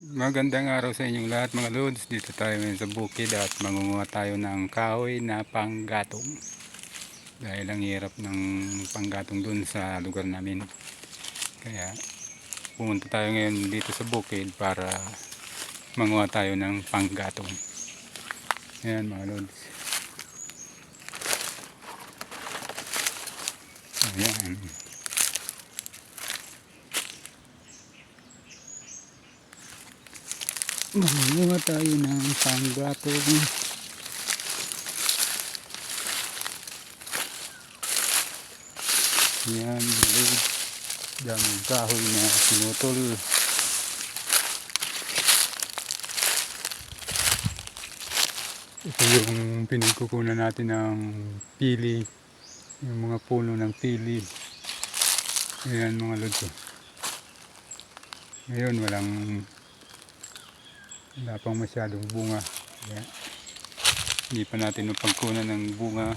Magandang araw sa inyong lahat mga lods. Dito tayo ngayon sa bukid at mangunguha tayo ng kahoy na panggatong. Dahil ang hirap ng panggatong dun sa lugar namin. Kaya pumunta tayo ngayon dito sa bukid para manguha tayo ng panggatong. Ayan mga lods. Ayan. Mangunguha tayo ng panggatong. Ayan mga lods. Daming kahoy na sinutol. Ito yung pinagkukunan natin ng pili. Yung mga puno ng pili. Ayan mga lods. Ngayon wala pang masyadong bunga. Kaya hindi pa natin napagkunan ng bunga.